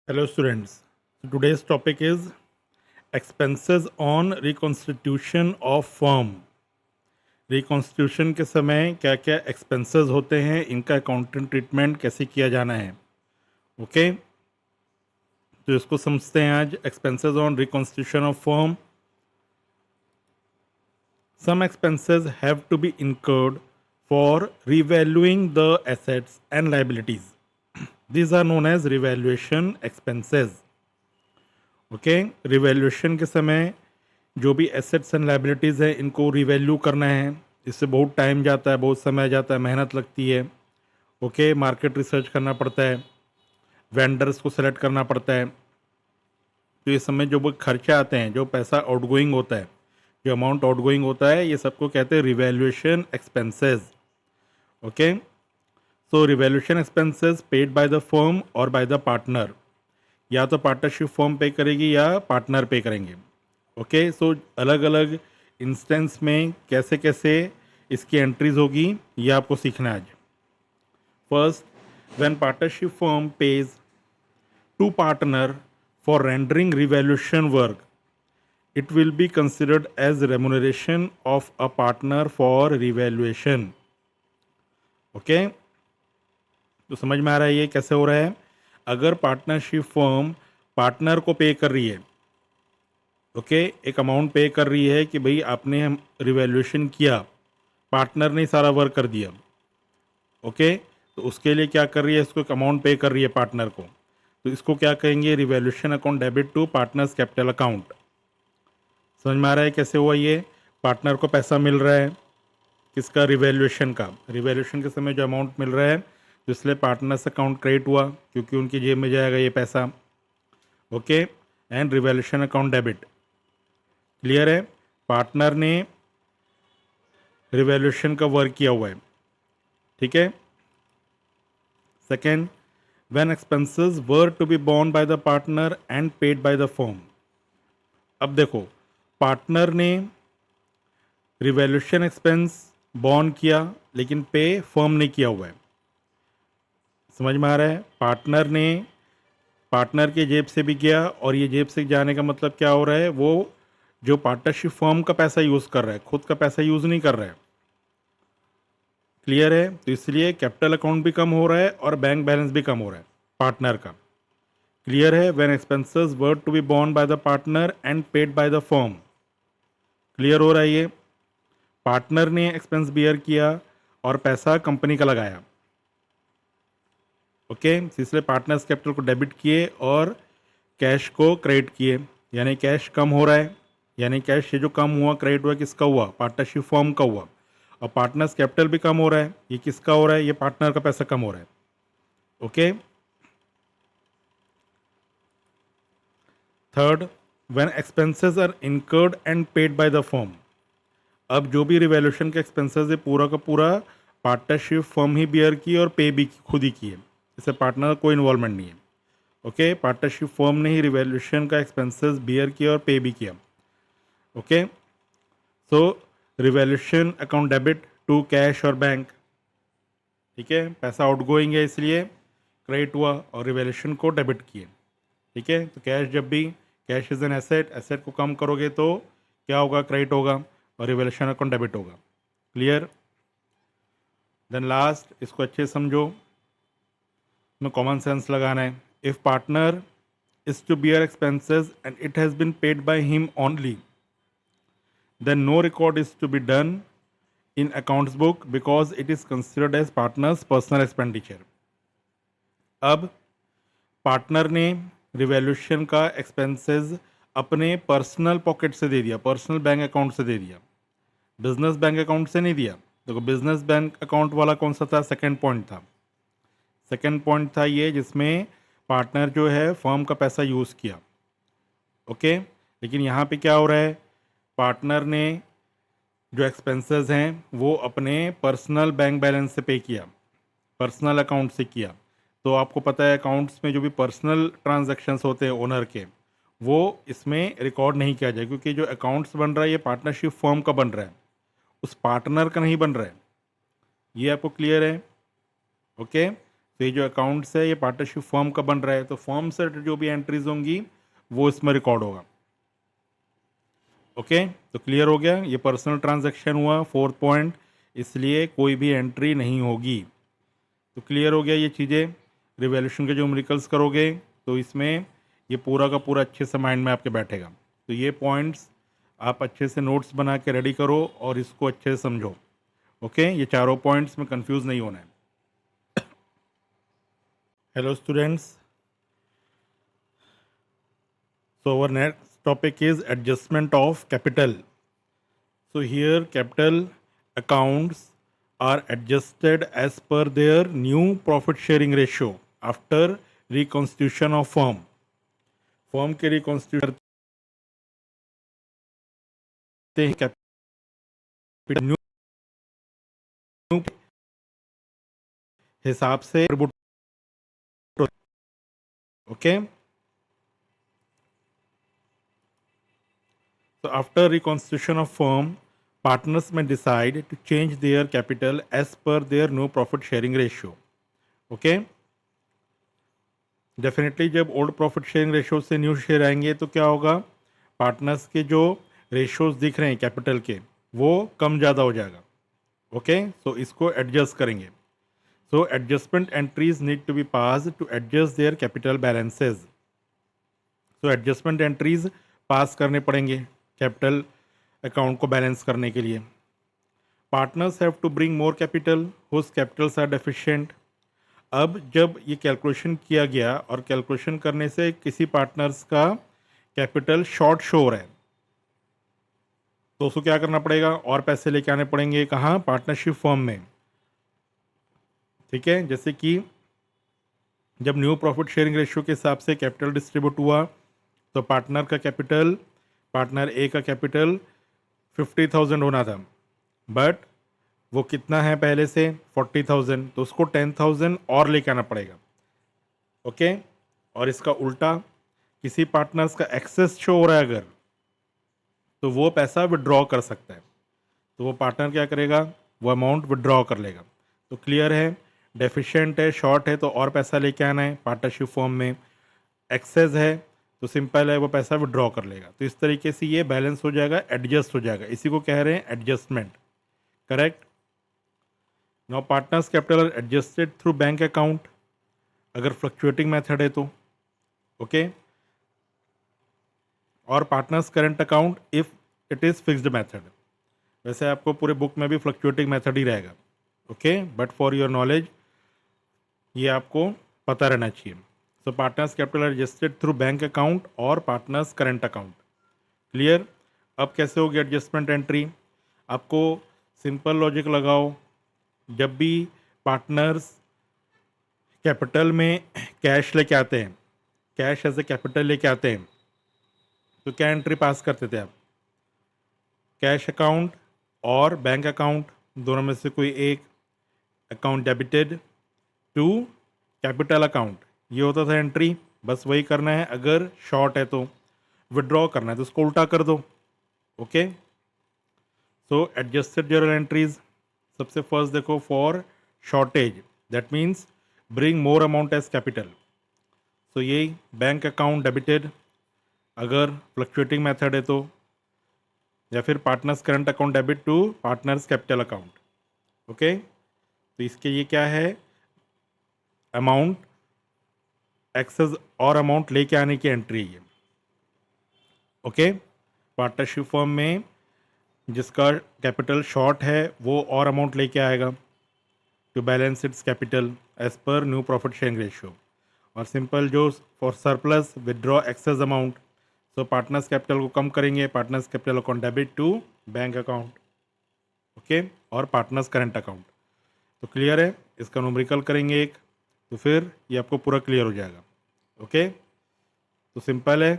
Hello students. So today's topic is expenses on reconstitution of firm. Reconstitution के समय क्या क्या एक्सपेंसेस होते हैं, इनका अकाउंटिंग ट्रीटमेंट कैसे किया जाना है. ओके तो इसको समझते हैं आज. Expenses on reconstitution of firm. Some expenses have to be incurred for revaluing the assets and liabilities. These are known as revaluation expenses. Okay revaluation के समय जो भी एसेट्स एंड लाइबिलिटीज़ है इनको रिवैल्यू करना है. इससे बहुत टाइम जाता है, बहुत समय जाता है, मेहनत लगती है. ओके मार्केट रिसर्च करना पड़ता है, वेंडर्स को सेलेक्ट करना पड़ता है. तो इस समय जो वो खर्चे आते हैं, जो पैसा आउटगोइंग होता है, जो अमाउंट आउटगोइंग होता है, ये सबको कहते हैं revaluation expenses. Okay so revaluation expenses paid by the firm और बाय द पार्टनर. या तो पार्टनरशिप फर्म पे करेगी या पार्टनर पे करेंगे. ओके सो अलग अलग इंस्टेंस में कैसे कैसे इसकी एंट्रीज होगी ये आपको सीखना है आज. First, when partnership firm pays to partner for rendering revaluation work, it will be considered as remuneration of a partner for revaluation. Okay तो समझ में आ रहा है ये कैसे हो रहा है. अगर पार्टनरशिप फर्म पार्टनर को पे कर रही है, ओके एक अमाउंट पे कर रही है कि भाई आपने हम रिवैल्यूएशन किया, पार्टनर ने सारा वर्क कर दिया. ओके तो उसके लिए क्या कर रही है, इसको एक अमाउंट पे कर रही है पार्टनर को, तो इसको क्या कहेंगे, revaluation account debit to partners capital account. समझ में आ रहा है कैसे हुआ ये. पार्टनर को पैसा मिल रहा है किसका, रिवैल्यूएशन का. रिवैल्यूएशन के समय जो अमाउंट मिल रहा है तो इसलिए पार्टनर्स अकाउंट क्रेडिट हुआ क्योंकि उनकी जेब में जाएगा ये पैसा. Okay and revaluation account debit. Clear है. पार्टनर ने रिवैल्यूएशन का वर्क किया हुआ है. ठीक है. Second, when expenses were to be borne by the partner and paid by the firm. अब देखो, पार्टनर ने रिवैल्यूएशन एक्सपेंस बॉर्न किया लेकिन पे फर्म ने किया हुआ है. समझ में आ रहा है. पार्टनर ने पार्टनर के जेब से भी गया और ये जेब से जाने का मतलब क्या हो रहा है, वो जो पार्टनरशिप फर्म का पैसा यूज़ कर रहा है, खुद का पैसा यूज़ नहीं कर रहा है. क्लियर है. तो इसलिए कैपिटल अकाउंट भी कम हो रहा है और बैंक बैलेंस भी कम हो रहा है पार्टनर का. क्लियर है. When expenses were to be borne by the partner and paid by the firm. Clear हो रहा है ये. पार्टनर ने एक्सपेंस बियर किया और पैसा कंपनी का लगाया. ओके इसलिए पार्टनर्स कैपिटल को डेबिट किए और कैश को क्रेडिट किए, यानी कैश कम हो रहा है. यानी कैश ये जो कम हुआ क्रेडिट हुआ किसका हुआ, पार्टनरशिप फर्म का हुआ. और पार्टनर्स कैपिटल भी कम हो रहा है, ये किसका हो रहा है, ये पार्टनर का पैसा कम हो रहा है. Okay third, when expenses are incurred and paid by the firm. अब जो भी रिवैल्यूएशन के एक्सपेंसेस है पूरा का पूरा पार्टनरशिप फर्म ही बियर की और पे भी खुद ही की है. इससे पार्टनर का कोई इन्वॉल्वमेंट नहीं है. ओके पार्टनरशिप फर्म ने ही रिवैल्यूएशन का एक्सपेंसेस बियर किया और पे भी किया. Okay so revaluation account debit to cash और बैंक. ठीक है, पैसा आउटगोइंग है इसलिए क्रेडिट हुआ और रिवैल्यूएशन को डेबिट किए. ठीक है, तो कैश जब भी, cash is an asset, asset को कम करोगे तो क्या होगा, क्रेडिट होगा और रिवैल्यूएशन अकाउंट डेबिट होगा. क्लियर. देन लास्ट, इसको अच्छे से समझो, में कॉमन सेंस लगाना है. If partner is to bear expenses and it has been paid by him only, then no record is to be done in accounts book because it is considered as partner's personal expenditure. अब partner ने revaluation का expenses अपने personal pocket से दे दिया, personal bank account से दे दिया, business bank account से नहीं दिया. देखो बिजनेस बैंक अकाउंट वाला कौन सा था, सेकंड पॉइंट था. सेकंड पॉइंट था ये जिसमें पार्टनर जो है फर्म का पैसा यूज़ किया. ओके लेकिन यहाँ पे क्या हो रहा है, पार्टनर ने जो एक्सपेंसेस हैं वो अपने पर्सनल बैंक बैलेंस से पे किया, पर्सनल अकाउंट से किया. तो आपको पता है अकाउंट्स में जो भी पर्सनल ट्रांजैक्शंस होते हैं ओनर के, वो इसमें रिकॉर्ड नहीं किया जाए क्योंकि जो अकाउंट्स बन रहा है ये पार्टनरशिप फर्म का बन रहा है, उस पार्टनर का नहीं बन रहा है. ये आपको क्लियर है. ओके तो ये जो अकाउंट्स है ये पार्टनरशिप फर्म का बन रहा है, तो फर्म से जो भी एंट्रीज होंगी वो इसमें रिकॉर्ड होगा। ओके, तो क्लियर हो गया, ये पर्सनल ट्रांजैक्शन हुआ। फोर्थ पॉइंट, इसलिए कोई भी एंट्री नहीं होगी। तो क्लियर हो गया ये चीज़ें। रिवैल्यूएशन के जो न्यूमेरिकल्स करोगे तो इसमें ये पूरा का पूरा अच्छे से माइंड में आपके बैठेगा। तो ये पॉइंट्स आप अच्छे से नोट्स बना के रेडी करो और इसको अच्छे से समझो। ओके, ये चारों पॉइंट्स में कंफ्यूज नहीं होना है। Hello students, so our next topic is adjustment of capital. So here capital accounts are adjusted as per their new profit sharing ratio after reconstitution of firm. Firm के reconstitute करते हैं capital new हिसाब से। Okay, so after reconstitution of firm, partners may decide to change their capital as per their new profit sharing ratio. Okay, definitely जब old profit sharing ratio से new share आएंगे तो क्या होगा, पार्टनर्स के जो रेशियोज दिख रहे हैं कैपिटल के वो कम ज़्यादा हो जाएगा। ओके, सो इसको एडजस्ट करेंगे। So adjustment entries need to be pass to adjust their capital balances. So adjustment entries pass करने पड़ेंगे कैपिटल अकाउंट को बैलेंस करने के लिए। Partners have to bring more capital whose capitals are deficient. अब जब ये कैलकुलेशन किया गया और कैलकुलेशन करने से किसी पार्टनर्स का कैपिटल शॉर्ट शो हो रहा है तो उसको क्या करना पड़ेगा, और पैसे लेके आने पड़ेंगे। कहाँ, पार्टनरशिप फर्म में। ठीक है, जैसे कि जब न्यू प्रॉफिट शेयरिंग रेशियो के हिसाब से कैपिटल डिस्ट्रीब्यूट हुआ तो पार्टनर का कैपिटल, पार्टनर ए का कैपिटल 50,000 होना था, बट वो कितना है पहले से 40,000, तो उसको 10,000 और लेके आना पड़ेगा। ओके, और इसका उल्टा किसी पार्टनर्स का एक्सेस शो हो रहा है अगर, तो वो पैसा विड्रॉ कर सकता है, तो वो पार्टनर क्या करेगा, वो अमाउंट विड्रॉ कर लेगा। तो क्लियर है, डेफिशिएंट है, शॉर्ट है तो और पैसा लेके आना है पार्टनरशिप फॉर्म में, एक्सेस है तो सिंपल है वो पैसा विड्रॉ कर लेगा। तो इस तरीके से ये बैलेंस हो जाएगा, एडजस्ट हो जाएगा, इसी को कह रहे हैं adjustment. Correct. Now partners capital are adjusted through bank account, अगर फ्लक्चुएटिंग मेथड है तो। ओके, और partners current account if it is fixed method. वैसे आपको पूरे बुक में भी फ्लक्चुएटिंग मेथड ही रहेगा। Okay, but for your knowledge ये आपको पता रहना चाहिए। So partners capital are adjusted through bank account और पार्टनर्स करंट अकाउंट। क्लियर। अब कैसे होगी एडजस्टमेंट एंट्री, आपको सिंपल लॉजिक लगाओ। जब भी पार्टनर्स कैपिटल में कैश लेके आते हैं, कैश एज ए कैपिटल लेके आते हैं, तो क्या एंट्री पास करते थे आप, कैश अकाउंट और बैंक अकाउंट दोनों में से कोई एक account debited to capital account, ये होता था एंट्री। बस वही करना है, अगर शॉर्ट है तो विड्रॉ करना है तो उसको उल्टा कर दो। Okay, so adjusted journal entries, सबसे फर्स्ट देखो, for shortage that means bring more amount as capital. So यही बैंक अकाउंट डेबिटेड अगर फ्लक्चुएटिंग मेथड है तो, या फिर partners current account debit to partners capital account. Okay, तो इसके ये क्या है, अमाउंट एक्सेस और अमाउंट लेके आने की एंट्री है। ओके, पार्टनरशिप फर्म में जिसका कैपिटल शॉर्ट है वो और अमाउंट लेके आएगा to balance its capital as per new profit sharing ratio. और सिंपल जो for surplus withdraw excess amount, so partners capital को कम करेंगे, partners capital account debit to bank account. Okay, और पार्टनर्स करंट अकाउंट। तो clear है, इसका numerical करेंगे एक, तो फिर ये आपको पूरा क्लियर हो जाएगा। ओके, तो सिंपल है,